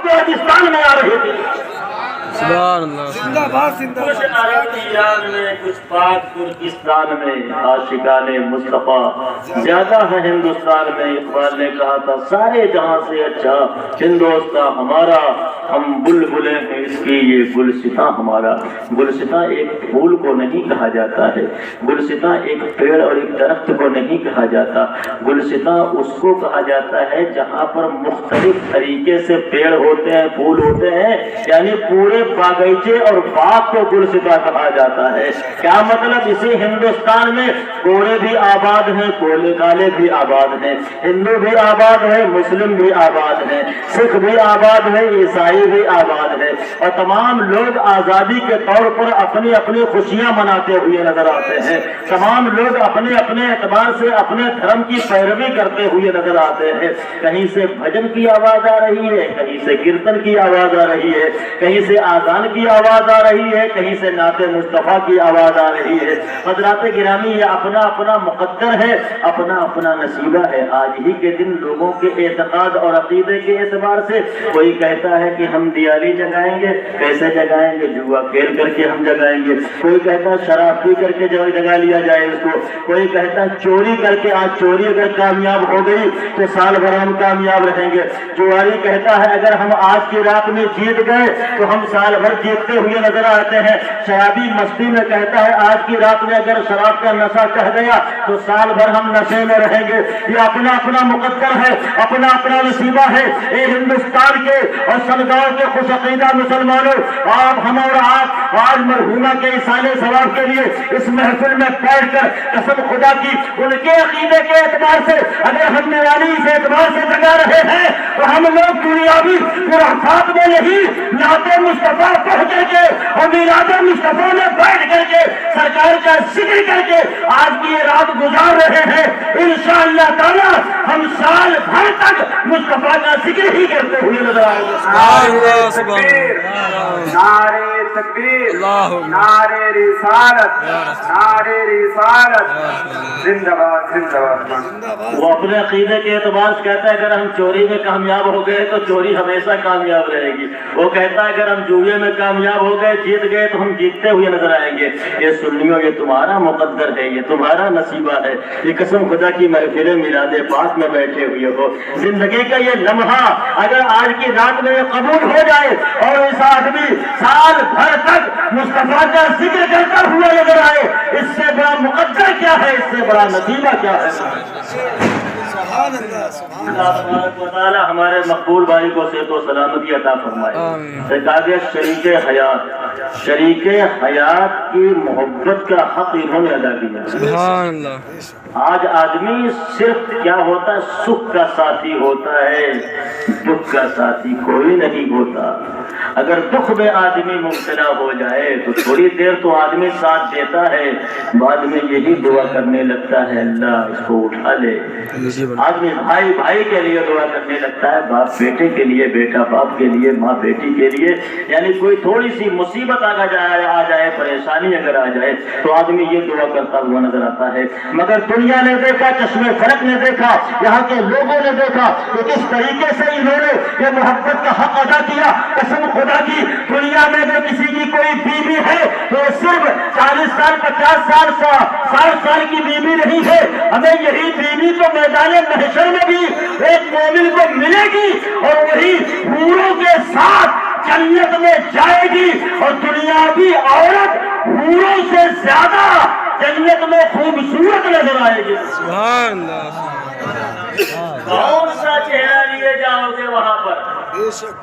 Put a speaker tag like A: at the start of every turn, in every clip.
A: Turkestan میں آ رہی تھی۔
B: سبحان اللہ۔
A: زندہ باد زندہ باد۔ کچھ عرب ایران میں، کچھ پاک ترکستان میں عاشقان مصطفیٰ زیادہ ہے ہندوستان میں۔ اقبال نے کہا تھا سارے جہاں سے اچھا ہندوستان ہمارا، ہم بلبلیں ہیں اس کی یہ گلستاں ہمارا۔ گلستاں ایک پھول کو نہیں کہا جاتا ہے، گلستاں ایک پیڑ اور ایک درخت کو نہیں کہا جاتا، گلستاں اس کو کہا جاتا ہے جہاں پر مختلف طریقے سے پیڑ ہوتے ہیں، پھول ہوتے ہیں، یعنی پورے باغیچے اور باغ کو گلستاں کہا جاتا ہے۔ کیا مطلب؟ اسی ہندوستان میں گورے بھی آباد ہیں، کالے بھی آباد ہیں، ہندو بھی آباد ہے، مسلم بھی آباد ہے، سکھ بھی آباد ہے، عیسائی بھی آباد ہے، اور تمام لوگ آزادی کے طور پر اپنی اپنی خوشیاں مناتے ہوئے نظر آتے ہیں۔ تمام لوگ اپنے اپنے اعتبار سے اپنے دھرم کی پیروی کرتے ہوئے نظر آتے ہیں۔ کہیں سے بھجن کی آواز آ رہی ہے، کہیں سے کیرتن کی آواز آ رہی ہے، کہیں سے آذان کی آواز آ رہی ہے، کہیں سے نعت مصطفیٰ کی آواز آ رہی ہے۔ حضرات گرامی، یہ اپنا اپنا مقدر ہے، اپنا اپنا نصیبہ ہے۔ آج ہی کے دن لوگوں کے اعتقاد اور عقیدے کے اعتبار سے کوئی کہتا ہے کہ ہم دیوالی جگائیں گے، کیسے جگائیں گے؟ جوا کھیل کر کے ہم جگائیں گے۔ کوئی کہتا ہے شراب پی کر کے جگا لیا جائے اس کو، کوئی کہتا ہے چوری کر کے، آج چوری اگر کامیاب ہو گئی تو سال بھر ہم کامیاب رہیں گے۔ جواری کہتا ہے اگر ہم آج کی رات میں جیت گئے تو ہم سال بھر جیتتے ہوئے نظر آتے ہیں۔ شرابی مستی میں کہتا ہے آج کی رات میں اگر شراب کا نشہ چڑھ گیا تو سال بھر ہم نشے میں رہیں گے۔ یہ اپنا اپنا مقدر ہے، اپنا اپنا نصیبہ ہے۔ اے ہندوستان کے اور سنگاؤں کے خوش عقیدہ مسلمانوں، آپ ہم اور آپ آج مرحومہ کے اصالے ثواب کے لیے اس محفل میں بیٹھ کر قسم خدا کی ان کے عقیدے کے اعتبار سے اگر ہم دیوالی اس اعتبار سے جگا رہے ہیں تو ہم لوگ دنیاوی خرافات میں نہیں، نعت مصطفیٰ پڑھ کر کے اور میلاد مصطفیٰ میں بیٹھ کر کے سرکار کا ذکر کر کے آج کی یہ رات گزار رہے ہیں۔ انشاءاللہ تعالی ہم سال بھر تک مصطفیٰ کا ذکر ہی کرتے ہوئے نظر آئیں گے۔
C: نعرے تکبیر، نعرے رسالت، نعرے رسالت، زندہ باد زندہ باد۔
A: وہ اپنے عقیدے کے اعتبار سے کہتا ہے اگر ہم چوری میں کامیاب ہو گئے تو چوری ہمیشہ کامیاب رہے گی۔ وہ کہتا ہے اگر ہم جوئے میں کامیاب ہو گئے، جیت گئے تو ہم جیتتے ہوئے نظر آئیں گے۔ یہ سنیوں، یہ تمہارا مقدر ہے، یہ تمہارا نصیبہ ہے۔ یہ قسم خدا کی محفل میلاد پاک میں بیٹھے ہوئے ہو، زندگی کا یہ لمحہ اگر آج کی رات میں یہ قبول ہو جائے اور اس آدمی سال بھر تک مصطفیٰ کا ذکر کرتا ہوا نظر آئے، اس سے بڑا مقدر کیا ہے، اس سے بڑا نصیبہ کیا ہے؟ اللہ تبارک و تعالی ہمارے مقبول بھائی کو صحت و سلامتی عطا فرمائے۔ شریک حیات، شریک حیات کی محبت کا حق انہوں نے ادا کیا۔
B: سبحان اللہ۔
A: آج آدمی صرف کیا ہوتا ہے، سکھ کا ساتھی ہوتا ہے، دکھ کا ساتھی کوئی نہیں ہوتا۔ اگر دکھ میں آدمی مبتلا ہو جائے تو تھوڑی دیر تو آدمی ساتھ دیتا ہے، بعد میں یہی دعا کرنے لگتا ہے اللہ اس کو اٹھا لے۔ آدمی بھائی بھائی کے لیے دعا کرنے لگتا ہے، باپ بیٹے کے لیے، بیٹا باپ کے لیے، ماں بیٹی کے لیے۔ یعنی کوئی تھوڑی سی مصیبت آ جائے، پریشانی اگر آ جائے تو آدمی یہ دعا کرتا ہوا نظر آتا ہے۔ مگر دنیا نے دیکھا، چشمے فلک نے دیکھا، یہاں کے لوگوں نے دیکھا کہ کس طریقے سے انہوں نے یہ محبت کا حق ادا کیا۔ قسم خدا کی دنیا میں اگر کسی کی کوئی بیوی ہے تو صرف 40 سال 50 سال 60 سال کی بیوی نہیں ہے، ہمیں یہی بیوی تو میدان محشر میں بھی ایک مومن کو ملے گی اور وہی حوروں کے ساتھ جنت میں جائے گی، اور دنیاوی عورت حوروں سے زیادہ جنت میں خوبصورت نظر آئے گی۔
B: سبحان اللہ۔
A: کون سا چہرہ لیے جاؤ گے وہاں پر؟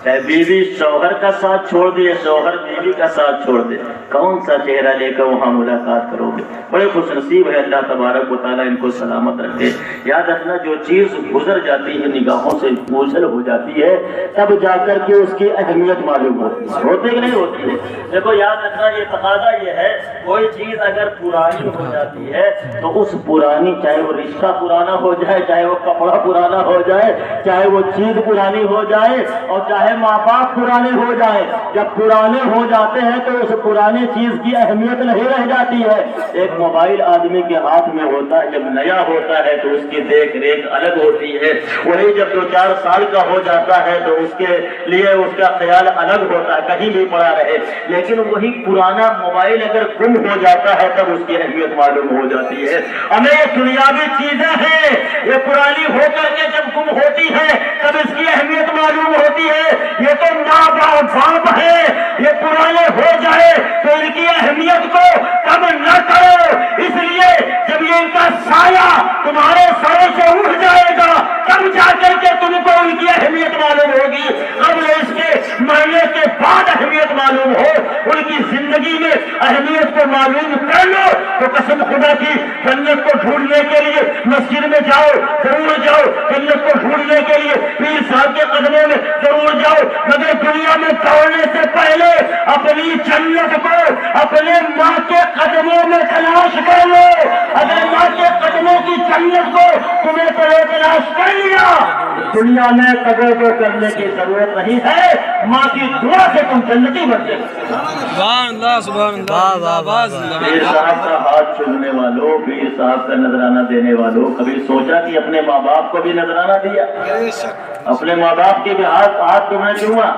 A: چاہے بیوی شوہر کا ساتھ چھوڑ دے، شوہر بیوی کا ساتھ چھوڑ دے، کون سا چہرہ لے کر وہاں ملاقات کرو گے؟ بڑے خوش نصیب ہے، اللہ تبارک و تعالیٰ ان کو سلامت رکھے۔ یاد رکھنا جو چیز گزر جاتی ہے، نگاہوں سے اوجھل ہو جاتی ہے، تب جا کر کے اس کی اہمیت معلوم ہوتی ہے، ہوتے کہ نہیں ہوتی ہے؟ دیکھو یاد رکھنا یہ تقاضا یہ ہے کوئی چیز اگر پرانی ہو جاتی ہے تو اس پرانی، چاہے وہ رشتہ پرانا ہو جائے، چاہے وہ کپڑا پرانا ہو جائے، چاہے وہ چیز پرانی ہو جائے، اور چاہے ماں باپ پرانے ہو جائے، جب پرانے ہو جاتے ہیں تو اس پرانے چیز کی اہمیت نہیں رہ جاتی ہے۔ ایک موبائل آدمی کے ہاتھ میں ہوتا ہے، جب نیا ہوتا ہے تو اس کی دیکھ ریکھ الگ ہوتی ہے، وہی جب 2-4 سال کا ہو جاتا ہے تو اس کے لیے اس کا خیال الگ ہوتا ہے، کہیں بھی پڑا رہے۔ لیکن وہی پرانا موبائل اگر گم ہو جاتا ہے تب اس کی اہمیت معلوم ہو جاتی ہے۔ ہمیں یہ دنیاوی چیزیں ہیں، یہ پرانی ہو کر کے جب گم ہوتی ہے تب اس کی اہمیت معلوم ہوتی ہے۔ یہ تو ماں باپ ہے، یہ پرانے ہو جائے تو ان کی اہمیت کو کم نہ کرو، اس لیے جب یہ ان کا سایہ تمہارے سروں سے اٹھ جائے گا تب جا کر کے تم کو ان کی اہمیت معلوم ہوگی۔ قبل اس کے مرنے کے بعد اہمیت معلوم ہو، ان کی زندگی میں اہمیت کو معلوم کر لو تو قسم خدا کی جنت کو ڈھونڈنے کے لیے مسجد میں جاؤ، ضرور جاؤ، جنت کو ڈھونڈنے کے لیے پیر صاحب کے قدموں میں ضرور جاؤ، مگر دنیا میں دوڑنے سے پہلے اپنی جنت کو اپنے ماں کے قدموں میں تلاش کر لو۔ اگر ماں کے قدموں کی جنت کو تمہیں پہلے تلاش کر لیا، دنیا میں قدر کو کرنے کی ضرورت نہیں ہے، ماں کی دعا سے تم جنتی بنتے ہو۔
B: سبحان اللہ، سبحان اللہ۔
A: پیر صاحب کا ہاتھ چومنے والوں، پیر صاحب کا نذرانہ دینے والوں، کبھی سوچا کہ اپنے ماں باپ کو بھی نذرانہ دیا؟ اپنے ماں باپ کے بھی ہاتھ تم نے چوما؟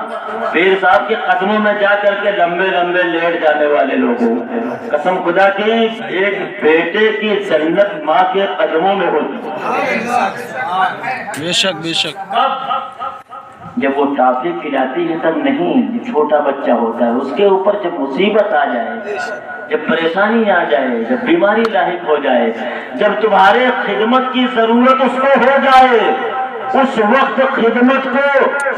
A: پیر صاحب کے قدموں میں جا کر کے لمبے لمبے لیٹ جانے والے لوگوں، قسم خدا کی ایک بیٹے کی جنت ماں کے قدموں میں ہوتی ہے۔
B: بے شک بے شک۔
A: جب وہ ٹافی کھلاتی ہے تب نہیں، چھوٹا بچہ ہوتا ہے، اس کے اوپر جب مصیبت آ جائے، جب پریشانی آ جائے، جب بیماری لاحق ہو جائے، جب تمہارے خدمت کی ضرورت اس کو ہو جائے، اس وقت خدمت کو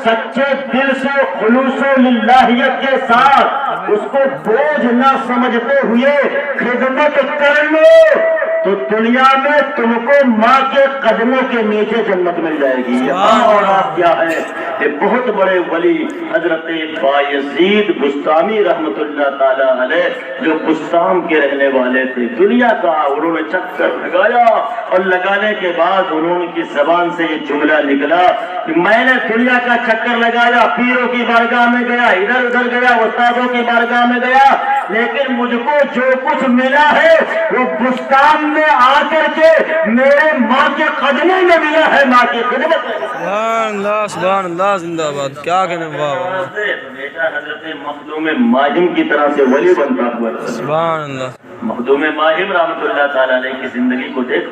A: سچے دل سے خلوص و للہیت کے ساتھ اس کو بوجھ نہ سمجھتے ہوئے خدمت کر لو تو دنیا میں تم کو ماں کے قدموں کے نیچے جنت مل جائے گی۔ اور آپ کیا ہے، یہ بہت بڑے ولی حضرت بایزید بستامی رحمت اللہ تعالی علیہ، جو بستام کے رہنے والے تھے، دنیا کا انہوں نے چکر لگایا اور لگانے کے بعد انہوں کی زبان سے یہ جملہ نکلا کہ میں نے دنیا کا چکر لگایا، پیروں کی بارگاہ میں گیا، ادھر ادھر گیا، استادوں کی بارگاہ میں گیا، لیکن مجھ کو جو کچھ ملا ہے وہ بستان میں آ کر کے میرے ماں کے قدموں میں ملا ہے، ماں کی خدمت میں۔
B: سبحان اللہ، سبحان اللہ، زندہ باد۔ کیا کہنے، واہ واہ۔
A: بیٹا حضرت مخدوم ماہم کی طرح سے ولی بنتا ہوا تھا۔
B: سبحان اللہ۔
A: مخدوم ماہم رحمت اللہ تعالی علیہ کی زندگی کو دیکھ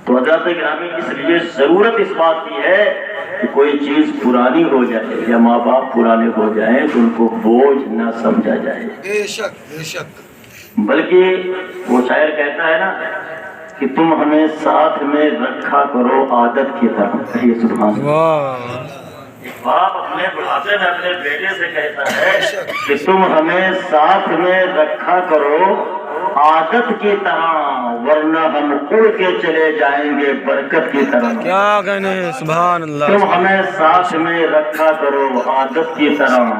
A: تو حضرت گرامی اس لیے ضرورت اس بات کی ہے کہ کوئی چیز پرانی ہو جائے یا ماں باپ پرانے ہو جائیں تو ان کو بوجھ نہ سمجھا جائے،
D: بے شک بے شک،
A: بلکہ وہ شاعر کہتا ہے نا کہ تم ہمیں ساتھ میں رکھا کرو عادت کی طرح۔ یہ سبحان اللہ۔
B: واہ۔
A: باپ اپنے بڑھاپے میں اپنے بیٹے سے کہتا ہے کہ تم ہمیں ساتھ میں رکھا کرو عادت کی طرح، ورنہ ہم اڑ کے چلے جائیں گے برکت کی طرح۔
B: کیا کہنے، سبحان اللہ۔
A: تم ہمیں ساتھ میں رکھا کرو عادت کی طرح،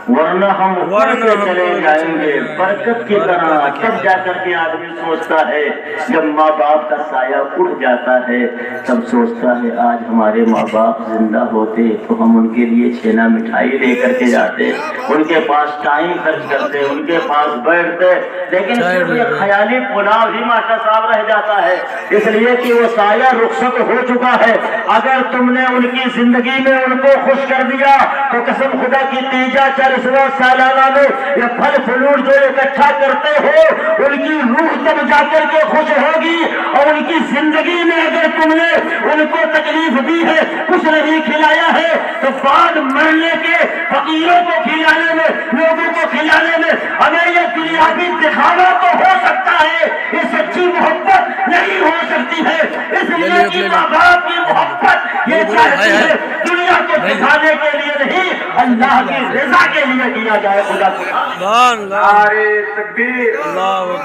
A: ورنہ ہم اڑ کے چلے جائیں گے برکت کی طرح۔ تب جا کر کے آدمی سوچتا ہے، جب ماں باپ کا سایہ اٹھ جاتا ہے تب سوچتا ہے آج ہمارے ماں باپ زندہ ہوتے تو ہم ان کے لیے چھینا مٹھائی لے کر کے جاتے، ان کے پاس ٹائم خرچ کرتے، ان کے پاس بیٹھتے، لیکن یہ خیالی پلاؤ ہی ماشاء صاحب رہ جاتا ہے، اس لیے کہ وہ سایہ رخصت ہو چکا ہے۔ اگر تم نے ان کی زندگی میں ان کو خوش کر دیا تو قسم خدا کی تیجا 40واں سالانہ میں یہ پھل فلوٹ جو اکٹھا کرتے ہو ان کی روح تب جا کر کے خوش ہوگی، اور ان کی زندگی میں اگر تم نے ان کو تکلیف دی ہے، کچھ نہیں کھلایا ہے، تو بعد مرنے کے فقیروں کو کھلانے میں، لوگوں کو کھلانے میں ہمیں یہ دنیاوی دکھاوا تو ہو سکتا ہے، یہ سچی محبت نہیں ہو سکتی ہے۔ اس لیے کہ ماں باپ کی محبت یہ چاہتی ہے دنیا کو دکھانے کے لیے نہیں، اللہ کی رضا کے لیے کیا جائے. خدا
B: سبحان اللہ.
C: نعرے تکبیر،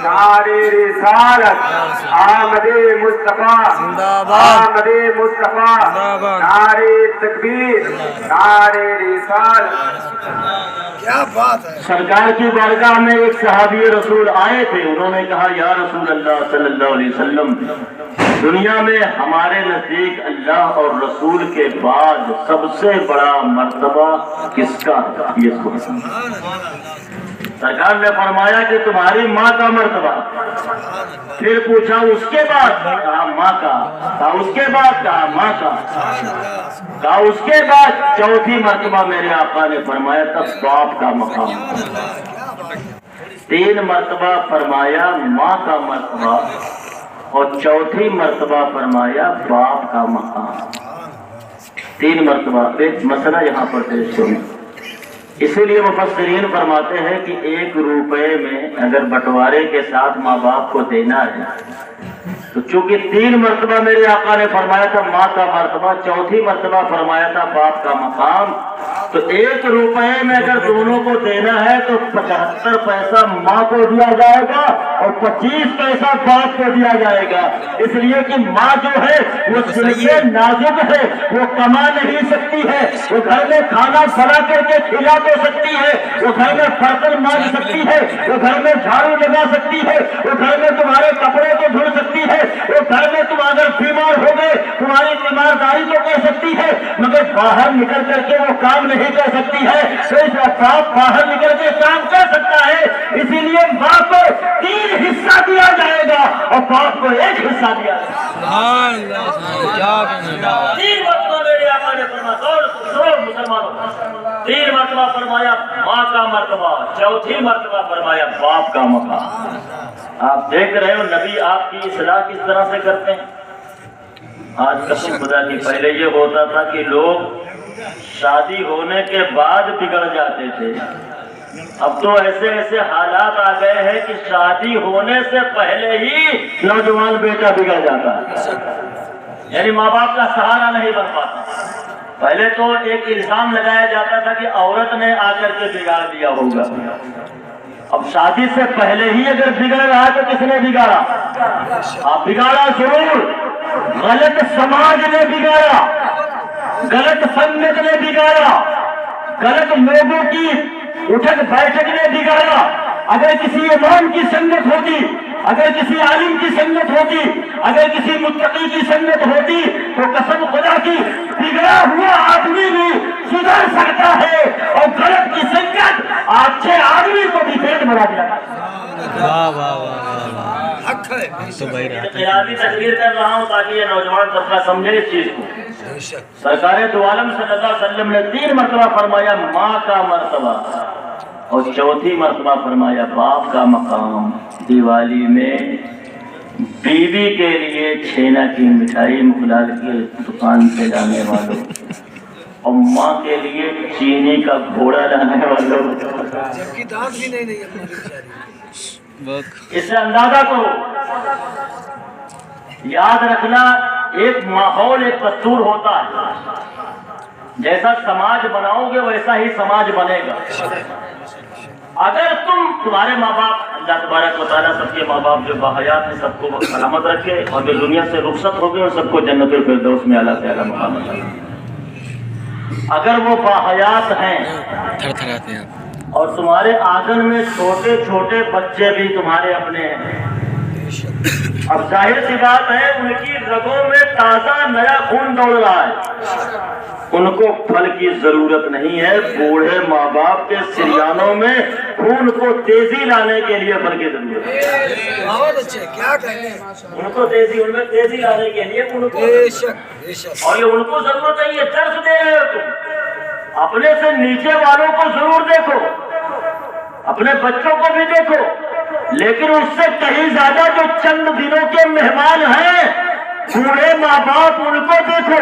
C: نعرے رسالت، آمد مصطفیٰ،
B: زندہ باد.
C: آمد مصطفیٰ،
B: زندہ باد.
C: نعرے تکبیر، نعرے رسالت.
D: کیا بات ہے.
A: سرکار کی بارگاہ میں ایک صحابی رسول آئے تھے. انہوں نے کہا یا رسول اللہ صلی اللہ علیہ وسلم، دنیا میں ہمارے نزدیک اللہ اور رسول کے بعد سب سے بڑا مرتبہ کس کا ہے؟ یہ سوچا. سرکار نے فرمایا کہ تمہاری ماں کا مرتبہ. پھر پوچھا اس کے بعد؟ کہا ماں کا. کہا اس کے بعد؟ کہا ماں کا. کہا اس کے بعد چوتھی مرتبہ میرے آقا نے فرمایا تب باپ کا مقام. 3 مرتبہ فرمایا ماں کا مرتبہ اور چوتھی مرتبہ فرمایا باپ کا مقام. 3 مرتبہ. ایک مسئلہ یہاں پر پیش کروں. اسی لیے مفسرین فرماتے ہیں کہ 1 روپے میں اگر بٹوارے کے ساتھ ماں باپ کو دینا ہے تو چونکہ 3 مرتبہ میرے آقا نے فرمایا تھا ماں کا مرتبہ، چوتھی مرتبہ فرمایا تھا باپ کا مقام، تو 1 روپے میں اگر دونوں کو دینا ہے تو 75 پیسہ ماں کو دیا جائے گا اور 25 پیسہ باپ کو دیا جائے گا. اس لیے کہ ماں جو ہے وہ دل سے نازک ہے، وہ کما نہیں سکتی ہے، وہ گھر میں کھانا بنا کر کے کھلا تو سکتی ہے، وہ گھر میں برتن مانج سکتی ہے، وہ گھر میں جھاڑو لگا سکتی ہے، وہ گھر میں تمہارے کپڑے کو دھل سکتی ہے، وہ گھر میں تم اگر بیمار ہو گئے تمہاری بیمارداری کو کر سکتی ہے، مگر باہر نکل کر کے وہ کام نہیں کر سکتی ہے. تو اس باپ باہر نکل کے کام کر سکتا ہے. اسی لیے ماں کو 3 حصہ دیا جائے گا اور باپ کو 1 حصہ دیا جائے گا.
B: سبحان اللہ. کیا کہنے والا.
A: 3 مرتبہ میرے آقا نے فرمایا. مسلمانوں 3 مرتبہ فرمایا ماں کا مرتبہ، چوتھی مرتبہ فرمایا باپ کا مقام. آپ دیکھ رہے ہو نبی آپ کی اصلاح کس طرح سے کرتے ہیں. آج قسم خدا کی پہلے یہ ہوتا تھا کہ لوگ شادی ہونے کے بعد بگڑ جاتے تھے. اب تو ایسے ایسے حالات آ گئے ہیں کہ شادی ہونے سے پہلے ہی نوجوان بیٹا بگڑ جاتا ہے، یعنی ماں باپ کا سہارا نہیں بن پاتا. پہلے تو ایک الزام لگایا جاتا تھا کہ عورت نے آ کر کے بگاڑ دیا ہوگا. اب شادی سے پہلے ہی اگر بگڑ رہا ہے تو کس نے بگاڑا؟ آپ بگاڑا ضرور. غلط سماج نے بگاڑا، غلط سنت نے بگاڑا، غلط لوگوں کی اٹھک بیٹھک نے بگاڑا. اگر کسی امام کی سنت ہوتی، اگر کسی عالم کی سنت ہوتی، اگر کسی متقی کی سنت ہوتی تو قسم خدا کی بگڑا ہوا آدمی بھی سدھر سکتا ہے اور غلط کی سنت اچھے آدمی کو بھی پیٹ بنا دیا.
B: واہ واہ واہ واہ. تو بھائی
A: خیالی تصویر کر رہا ہوں تاکہ یہ نوجوان طبقہ سمجھے اس چیز کو. سرکار دو عالم صلی اللہ علیہ وسلم نے 3 مرتبہ فرمایا ماں کا مرتبہ اور چوتھی مرتبہ فرمایا باپ کا مقام. دیوالی میں بیوی کے لیے چھینا کی مٹھائی مخلال کی دکان سے لانے والوں اور ماں کے لیے چینی کا گھوڑا لانے والوں،
D: جبکہ دانت بھی نہیں
A: اس سے اندازہ کرو. یاد رکھنا ایک ماحول ایک دستور ہوتا ہے. جیسا سماج بناؤ گے ویسا ہی سماج بنے گا. اگر تمہارے ماں باپ اللہ تبارک و تعالیٰ سب کے ماں باپ جو باحیات ہیں سب کو سلامت رکھے اور جو دنیا سے رخصت ہو گئے اور سب کو جنت الفردوس میں اعلیٰ سے اعلیٰ مقام عطا فرمائے. اگر وہ باحیات ہیں اور تمہارے آنگن میں چھوٹے چھوٹے بچے بھی تمہارے اپنے ہیں، اب ظاہر سی بات ہے ان کی رگوں میں تازہ نیا خون دوڑ رہا ہے، ان کو پھل کی ضرورت نہیں ہے. بوڑھے ماں باپ کے سریانوں میں خون کو تیزی لانے کے لیے پھل کی ضرورت ہے.
D: بہت اچھے. کیا کہتے ہیں.
A: ان کو ان میں تیزی لانے کے لیے ان کو، اور یہ ان کو ضرورت ہے. یہ درس دے رہے ہو تم. اپنے سے نیچے والوں کو ضرور دیکھو، اپنے بچوں کو بھی دیکھو، لیکن اس سے کہیں زیادہ جو چند دنوں کے مہمان ہیں بوڑھے ماں باپ ان کو دیکھو.